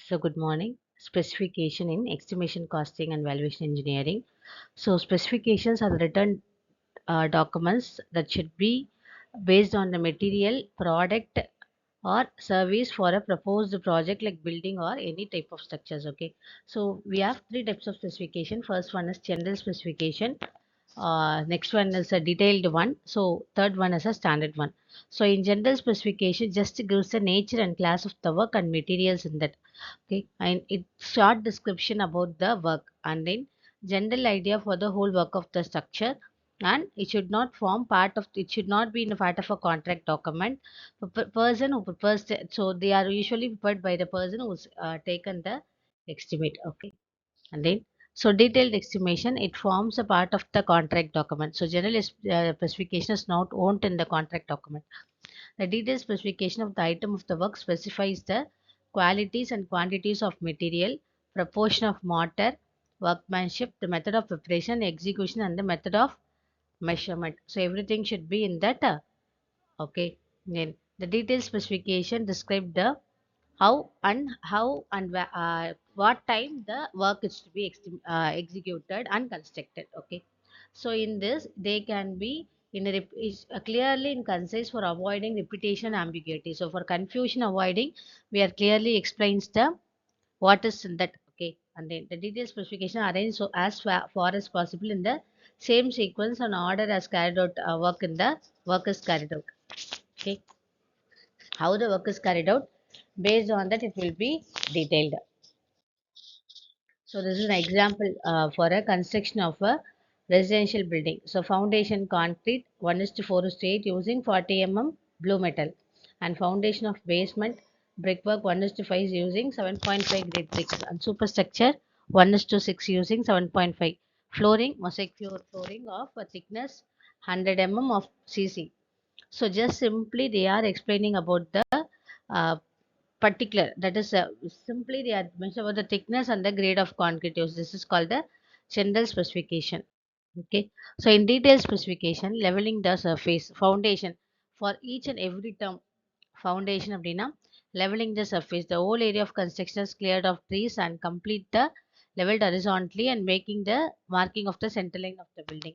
So good morning. Specification in estimation costing and valuation engineering. So specifications are the written documents that should be based on the material, product or service for a proposed project like building or any type of structures. Okay. So we have three types of specification. First one is general specification. Next one is a detailed one. So third one is a standard one. So in general specification, just gives the nature and class of the work and materials in that. Okay, and it short description about the work and then general idea for the whole work of the structure, and it should not form part of it should not be in a part of a contract document. The person who prepares so they are usually prepared by the person who's taken the estimate. Okay, and then so detailed estimation, it forms a part of the contract document. So general specification is not owned in the contract document. The detailed specification of the item of the work specifies the qualities and quantities of material, proportion of mortar, workmanship, the method of preparation, execution, and the method of measurement. So everything should be in that. Okay. Then the detailed specification describe the what time the work is to be executed and constructed. Okay, so in this they can be is clearly and concise for avoiding repetition ambiguity. So for confusion avoiding, we are clearly explains the what is in that. Okay, and then the detailed specification arranged so as far as possible in the same sequence and order as carried out work is carried out. Okay, how the work is carried out, based on that it will be detailed. So this is an example for a construction of a residential building. So foundation concrete 1 is to 4 is to 8 using 40 mm blue metal, and foundation of basement brickwork 1 is to 5 is using 7.5 grade bricks, and superstructure 1 is to 6 using 7.5. Flooring mosaic flooring of a thickness 100 mm of CC. So just simply they are explaining about the uh, particular, that is simply they are mentioned about the thickness and the grade of concrete used. This is called the general specification. Okay, so in detail specification, leveling the surface foundation for each and every term. Foundation அப்படின்னா leveling the surface, the whole area of construction is cleared of trees and complete the leveled horizontally and making the marking of the center line of the building.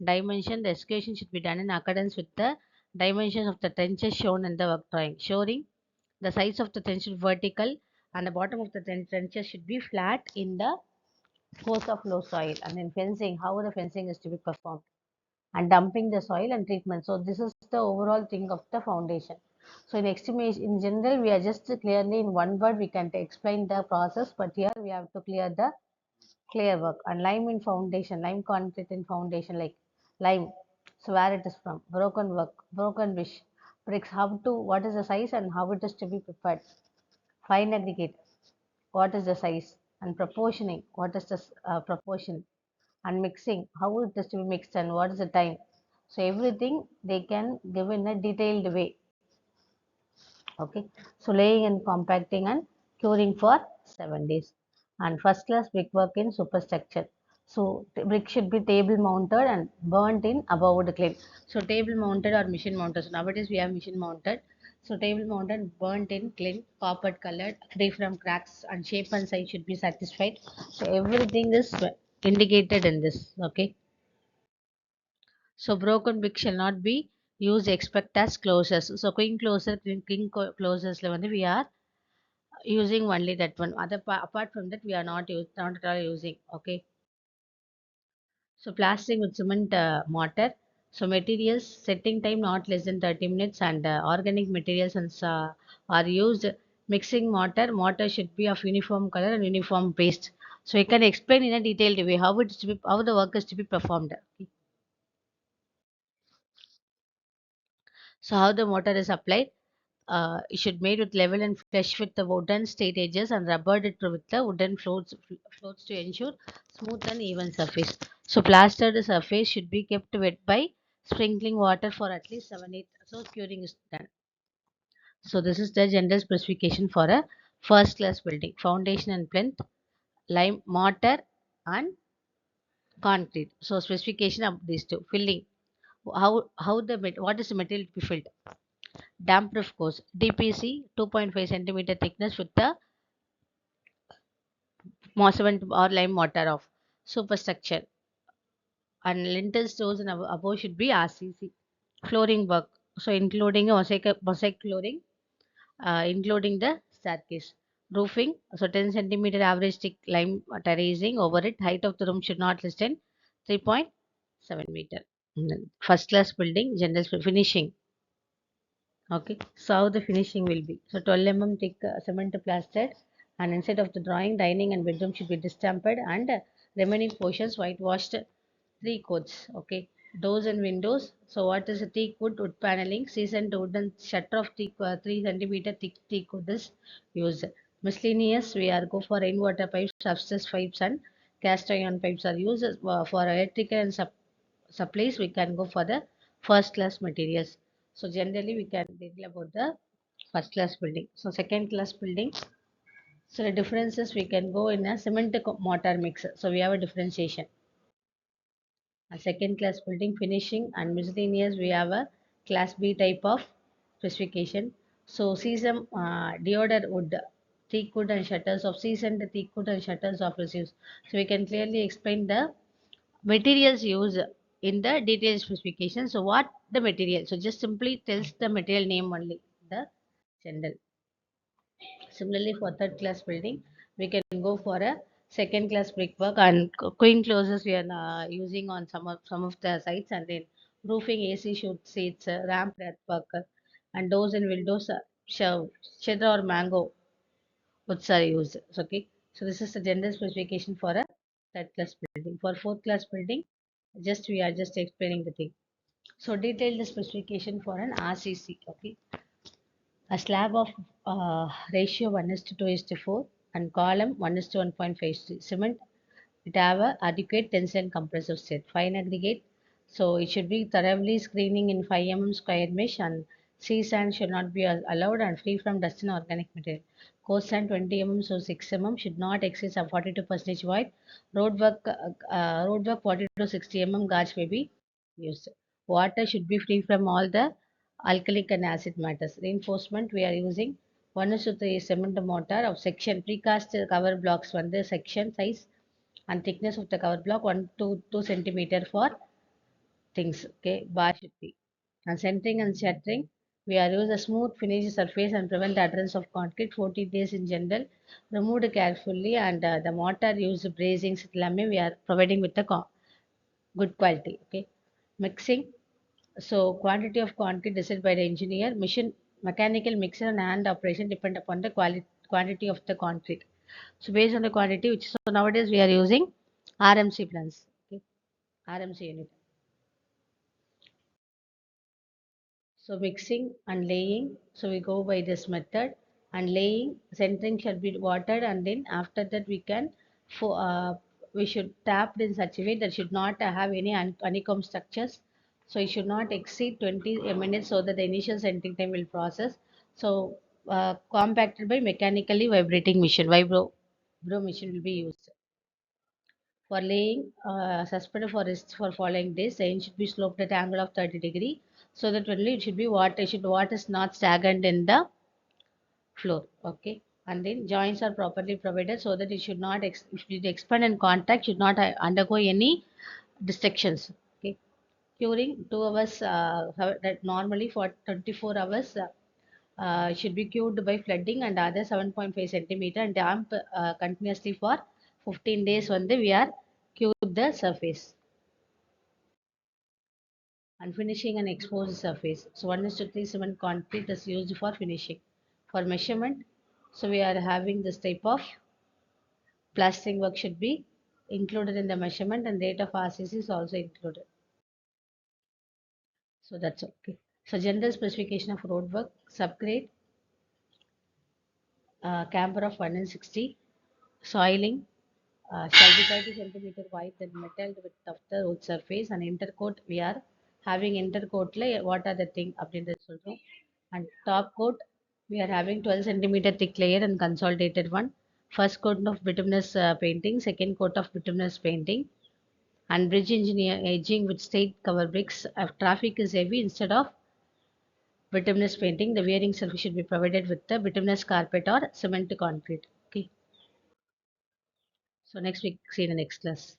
Dimension, the excavation should be done in accordance with the dimensions of the trenches shown in the work drawing, showing the sides of the trench should vertical and the bottom of the trenches should be flat in the course of low soil. And then fencing, how the fencing is to be performed, and dumping the soil and treatment. So this is the overall thing of the foundation. So in estimation, in general, we are just clearly in one word we can explain the process, but here we have to clear work. And lime in foundation, lime content in foundation, like lime. So where it is from, broken work, broken wish, bricks, how to, what is the size and how it is to be prepared. Fine aggregate, what is the size, and proportioning, what is the proportion, and mixing, how it is to be mixed and what is the time. So everything they can give in a detailed way. Okay, so laying and compacting and curing for 7 days, and first class brickwork in superstructure. So the brick should be table mounted and burnt in above the clay. So table mounted or machine mounted. So nowadays we have machine mounted. So table mounted, burnt in clean, copper colored, free from cracks, and shape and size should be satisfied. So everything is indicated in this. Okay. So broken brick shall not be used expect as closures. So king closures we are using only that one. Apart from that, we are not at all using. Okay. So plastering with cement mortar. So materials setting time not less than 30 minutes, and organic materials are used. Mixing mortar. Mortar should be of uniform color and uniform paste. So you can explain in a detailed way how the work is to be performed. Okay. So how the mortar is applied. It should made with level and flush with the wooden straight edges and rubbered it with the wooden floats to ensure smooth and even surface. So plastered surface should be kept wet by sprinkling water for at least 7-8 so curing is done. So this is the general specification for a first class building. Foundation and plinth, lime mortar and concrete. So specification of these two. Filling. What is the material to be filled? Damp proof course, DPC 2.5 centimeter thickness with the cement or lime mortar of superstructure, and lintel stores and above should be RCC. Flooring work, so including mosaic flooring, including the staircase. Roofing, so 10 centimeter average thick lime terracing over it. Height of the room should not less than 3.7 meter. First class building, general finishing. Okay, so how the finishing will be. So 12 thick cement plastered, and inside of the drawing, dining and bedroom should be distempered, and remaining portions whitewashed, three coats. Okay, doors and windows. So what is a teak wood paneling? Seasoned wooden shutter of teak, 3 centimeter thick teak wood is used. Miscellaneous, we are go for rainwater pipes, substrate pipes, and cast iron pipes are used for electrical and supplies. We can go for the first class materials. So generally we can tell about the first class building. So second class building, so the differences, we can go in a cement mortar mix. So we have a differentiation. A second class building finishing and miscellaneous, we have a class B type of specification. So season deodar wood, teak wood and shutters of seasoned teak wood and shutters of receives. So we can clearly explain the materials used in the detailed specification. So what the material? So just simply tells the material name only, the general. Similarly, for third class building, we can go for a second class brickwork and queen closes we are using on some of the sites, and then roofing, AC shoot seats, ramp earthwork, and doors and windows, cheddar or mango woods are used. So, okay, so this is the general specification for a third class building. For fourth class building, just we are just explaining the thing. So detail the specification for an RCC. Okay, a slab of ratio 1 is to 2 is to 4, and column 1 is to 1.5 cement. It have a adequate tensile compressive state. Fine aggregate, so it should be thoroughly screening in 5 square mesh, and sea sand should not be allowed and free from dust and organic material. Coarse sand 20 so 6 should not exceed some 42% void. Road work 40 to 60 gauge may be used. Water should be free from all the alkalic and acid matters. Reinforcement, we are using 1 is to 3 cement mortar of section precast cover blocks, one the section size and thickness of the cover block 1 to 2 centimeter for things. Okay, bar should be. And centering and shattering, we are use a smooth finish surface and prevent the adherence of concrete 40 days in general. Removed carefully, and the mortar used bracing lame we are providing with the good quality. Okay, mixing, so quantity of concrete decided by the engineer. Mechanical mixer and hand operation depend upon the quantity of the concrete. So based on the quantity, which so nowadays we are using RMC plants. Okay, RMC unit. So mixing and laying. So we go by this method, and laying, centering shall be watered, and then after that for we should tap in such a way that should not have any honeycomb structures. So it should not exceed 20 minutes so that the initial centering time will process. So compacted by mechanically vibrating machine, vibro machine will be used. For laying, suspended for rest for following days, the end should be sloped at angle of 30 degree, so that only it should be water is not stagnant in the floor. Okay, and then joints are properly provided so that it should not if it expand and contact should not undergo any dissections. Okay, curing 2 hours. That normally for 24 hours. Should be cured by flooding and other 7.5 centimeter and damp continuously for 15 days when we are cured the surface. And finishing an exposed surface. So 1 is to 3 cement concrete is used for finishing. For measurement, so we are having this type of plastering work should be included in the measurement, and rate of RCC is also included. So that's okay. So general specification of road work, subgrade, camber of 160, soiling, shall be 30 centimeter wide, then metal width of the road surface, and intercoat, we are having intercoat layer. What are the thing அப்படின்றது சொல்றோம். And top coat, we are having 12 centimeter thick layer and consolidated one. First coat of bituminous painting, second coat of bituminous painting, and bridge engineer edging with straight cover bricks. If traffic is heavy, instead of bituminous painting, the wearing surface should be provided with the bituminous carpet or cement concrete. Okay. So next week, see you in the next class.